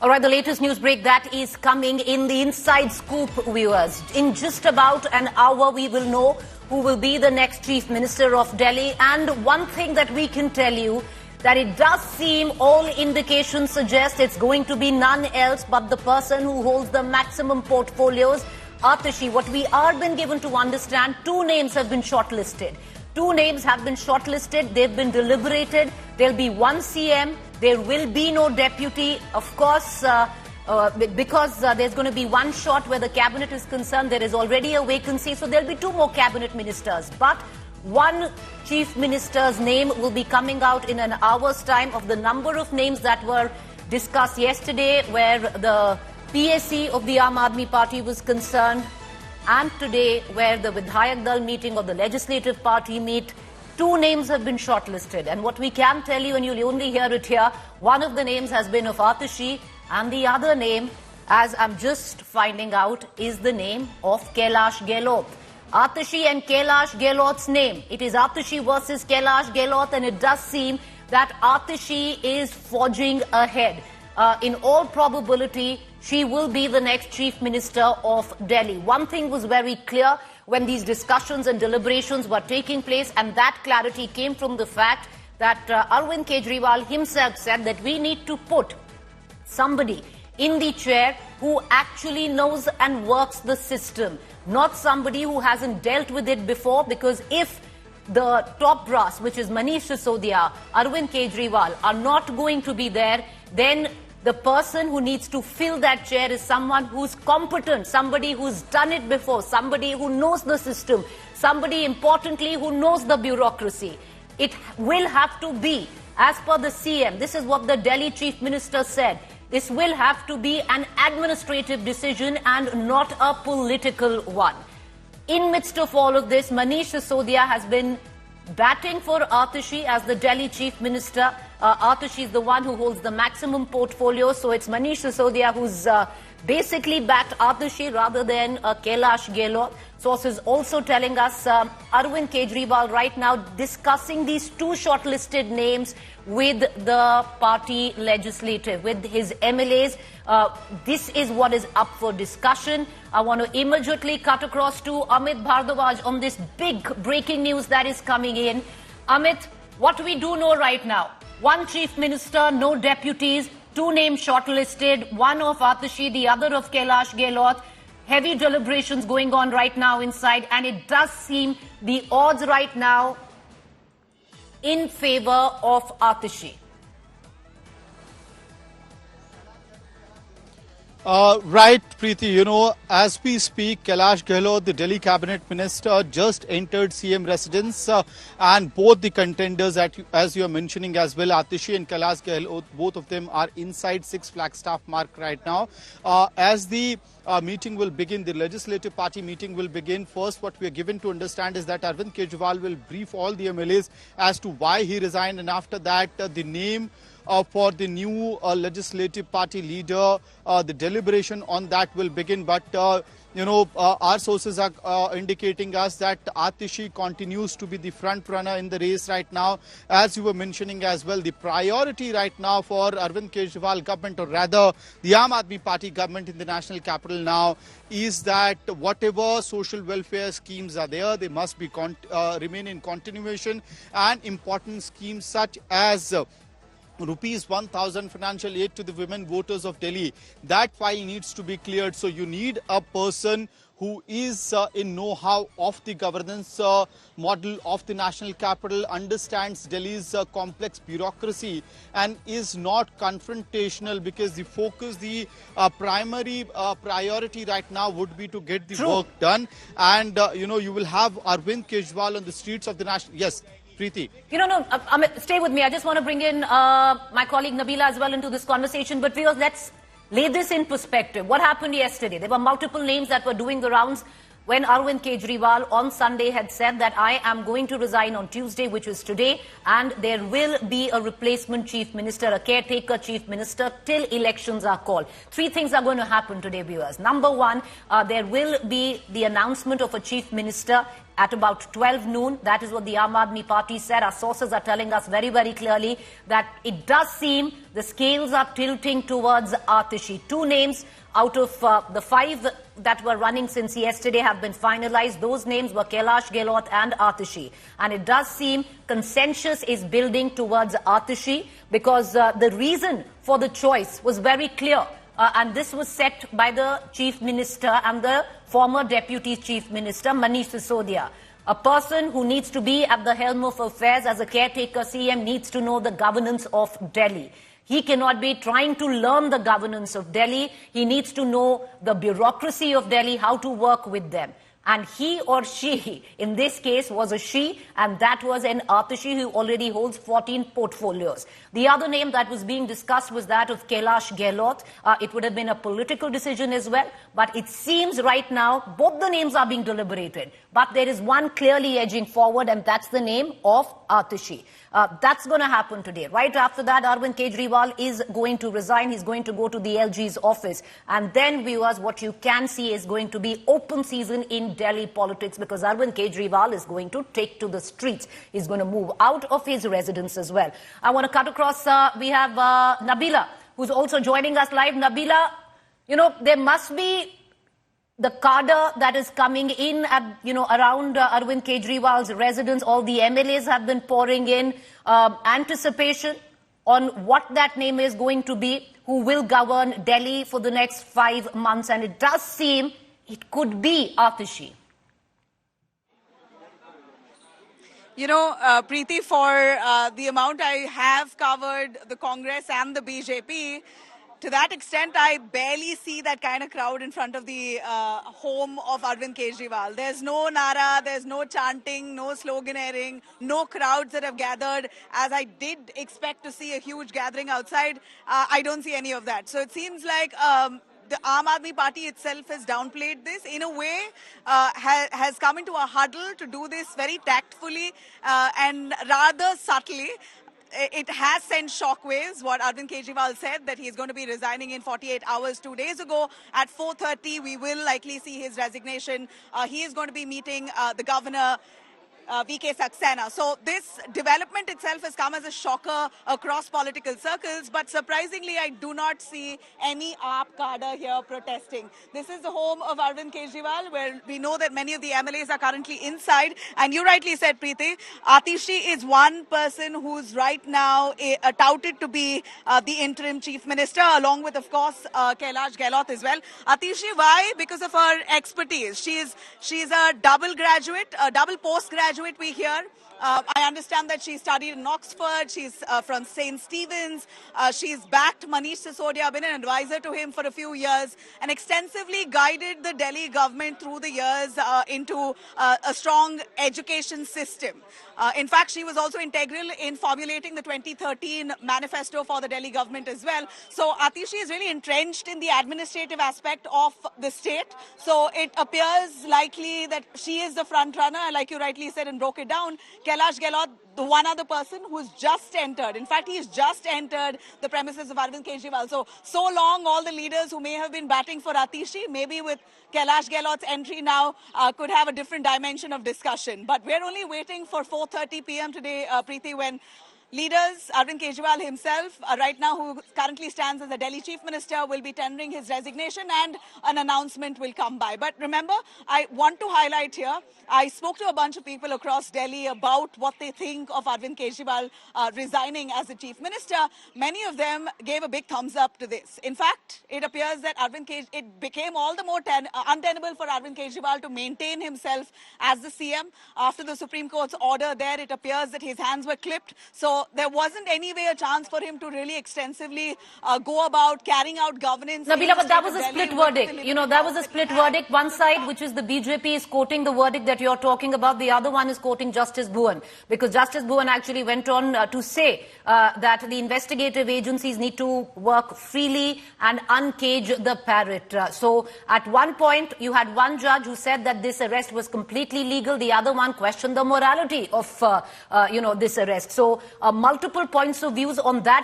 All right, the latest news break that is coming in the inside scoop, viewers. In just about an hour, we will know who will be the next Chief Minister of Delhi. And one thing that we can tell you, that it does seem all indications suggest it's going to be none else but the person who holds the maximum portfolios, Atashi. What we are been given to understand, two names have been shortlisted. Two names have been shortlisted. They've been deliberated. There'll be one CM. There will be no deputy. Of course, because there's going to be one shot where the cabinet is concerned. There is already a vacancy. So there'll be two more cabinet ministers. But one chief minister's name will be coming out in an hour's time. Of the number of names that were discussed yesterday, where the PAC of the Aam Aadmi Party was concerned, and today, where the Vidhayak Dal meeting of the Legislative Party meet, two names have been shortlisted. And what we can tell you, and you'll only hear it here, one of the names has been of Atashi, and the other name, as I'm just finding out, is the name of Kailash Gehlot. Atashi and Kailash Gehlot's name. It is Atashi versus Kailash Gehlot, and it does seem that Atashi is forging ahead. In all probability, she will be the next Chief Minister of Delhi. One thing was very clear when these discussions and deliberations were taking place, and that clarity came from the fact that Arvind Kejriwal himself said that we need to put somebody in the chair who actually knows and works the system, not somebody who hasn't dealt with it before, because if the top brass, which is Manish Sisodia, Arvind Kejriwal, are not going to be there, then the person who needs to fill that chair is someone who's competent, somebody who's done it before, somebody who knows the system, somebody, importantly, who knows the bureaucracy. It will have to be, as per the CM, this is what the Delhi Chief Minister said, this will have to be an administrative decision and not a political one. In midst of all of this, Manish Sisodia has been batting for Atashi as the Delhi Chief Minister. Atashi is the one who holds the maximum portfolio, so it's Manish Sisodia who's basically backed Atashi rather than Kailash Gehlot. Sources also telling us Arvind Kejriwal right now discussing these two shortlisted names with the party legislative, with his MLAs. This is what is up for discussion. I want to immediately cut across to Amit Bhardwaj on this big breaking news that is coming in. Amit, what we do know right now, one Chief Minister, no deputies, two names shortlisted, one of Atashi, the other of Kailash Gehlot. Heavy deliberations going on right now inside, and it does seem the odds right now in favor of Atashi. Right, Preeti. You know, as we speak, Kailash Gehlot, the Delhi Cabinet Minister, just entered CM residence, and both the contenders, as you are mentioning as well, Atashi and Kailash Gehlot, both of them are inside 6 Flagstaff mark right now. As the meeting will begin, the Legislative Party meeting will begin. First, what we are given to understand is that Arvind Kejriwal will brief all the MLAs as to why he resigned, and after that, the name for the new Legislative Party leader, the deliberation on that will begin. But, you know, our sources are indicating us that Atashi continues to be the front runner in the race right now. As you were mentioning as well, the priority right now for Arvind Kejriwal government, or rather the Aam Aadmi Party government in the national capital now, is that whatever social welfare schemes are there, they must be remain in continuation, and important schemes such as Rupees 1,000 financial aid to the women voters of Delhi, that file needs to be cleared. So you need a person who is in know-how of the governance model of the national capital, understands Delhi's complex bureaucracy, and is not confrontational, because the focus, the primary priority right now would be to get the work done. And, you know, you will have Arvind Kejriwal on the streets of the national... Yes. Preeti. You know, no, Amit, stay with me. I just want to bring in my colleague Nabila as well into this conversation. But viewers, let's lay this in perspective. What happened yesterday? There were multiple names that were doing the rounds when Arvind Kejriwal on Sunday had said that I am going to resign on Tuesday, which is today, and there will be a replacement chief minister, a caretaker chief minister, till elections are called. Three things are going to happen today, viewers. Number one, there will be the announcement of a chief minister at about 12 noon. That is what the Aam Aadmi Party said. Our sources are telling us very, very clearly that it does seem the scales are tilting towards Atishi. 2 names out of the 5 that were running since yesterday have been finalized. Those names were Kailash Gehlot and Atishi. And it does seem consensus is building towards Atishi because the reason for the choice was very clear. And this was set by the Chief Minister and the former Deputy Chief Minister, Manish Sisodia. A person who needs to be at the helm of affairs as a caretaker CM needs to know the governance of Delhi. He cannot be trying to learn the governance of Delhi. He needs to know the bureaucracy of Delhi, how to work with them. And he or she, in this case, was a she, and that was an Atishi who already holds 14 portfolios. The other name that was being discussed was that of Kailash Gehlot. It would have been a political decision as well, but it seems right now both the names are being deliberated. But there is one clearly edging forward, and that's the name of Atishi. That's going to happen today. Right after that, Arvind Kejriwal is going to resign. He's going to go to the LG's office. And then, viewers, what you can see is going to be open season in Delhi politics because Arvind Kejriwal is going to take to the streets. He's going to move out of his residence as well. I want to cut across. We have Nabila, who's also joining us live. Nabila, you know, there must be the cadre that is coming in at, around Arvind Kejriwal's residence. All the MLAs have been pouring in anticipation on what that name is going to be, who will govern Delhi for the next 5 months. And it does seem it could be Atishi. You know, Preeti, for the amount I have covered the Congress and the BJP, to that extent, I barely see that kind of crowd in front of the home of Arvind Kejriwal. There's no nara, there's no chanting, no sloganeering, no crowds that have gathered. As I did expect to see a huge gathering outside, I don't see any of that. So it seems like the Aam Aadmi Party itself has downplayed this in a way, has come into a huddle to do this very tactfully and rather subtly. It has sent shockwaves, what Arvind Kejriwal said, that he's going to be resigning in 48 hours 2 days ago. At 4:30, we will likely see his resignation. He is going to be meeting the governor, VK Saxena. So this development itself has come as a shocker across political circles, but surprisingly, I do not see any AAP cadre here protesting. This is the home of Arvind Kejriwal, where we know that many of the MLAs are currently inside. And you rightly said, Preeti, Atishi is one person who's right now touted to be the interim chief minister, along with, of course, Kailash Gehlot as well. Atishi, why? Because of her expertise. She's a double graduate, a double postgraduate, we hear. I understand that she studied in Oxford. She's from St. Stephen's. She's backed Manish Sisodia, been an advisor to him for a few years, and extensively guided the Delhi government through the years into a strong education system. In fact, she was also integral in formulating the 2013 manifesto for the Delhi government as well. So Atishi is really entrenched in the administrative aspect of the state. So it appears likely that she is the front runner, like you rightly said and broke it down. Kailash Gehlot, the one other person who's just entered. In fact, he's just entered the premises of Arvind Kejriwal. So long, all the leaders who may have been batting for Atishi, maybe with Kailash Gehlot's entry now, could have a different dimension of discussion. But we're only waiting for 4:30 p.m. today, Preeti, when leaders, Arvind Kejriwal himself, right now, who currently stands as the Delhi Chief Minister, will be tendering his resignation and an announcement will come by. But remember, I want to highlight here, I spoke to a bunch of people across Delhi about what they think of Arvind Kejriwal resigning as the Chief Minister. Many of them gave a big thumbs up to this. In fact, it appears that it became all the more untenable for Arvind Kejriwal to maintain himself as the CM. After the Supreme Court's order there, it appears that his hands were clipped. So there wasn't any way a chance for him to really extensively go about carrying out governance. Nabila, but that was a split verdict. You know, that was a split verdict. One side, which is the BJP, is quoting the verdict that you're talking about. The other one is quoting Justice Bhuvan. Because Justice Bhuvan actually went on to say that the investigative agencies need to work freely and uncage the parrot. So at one point, you had one judge who said that this arrest was completely legal. The other one questioned the morality of, this arrest. So multiple points of views on that.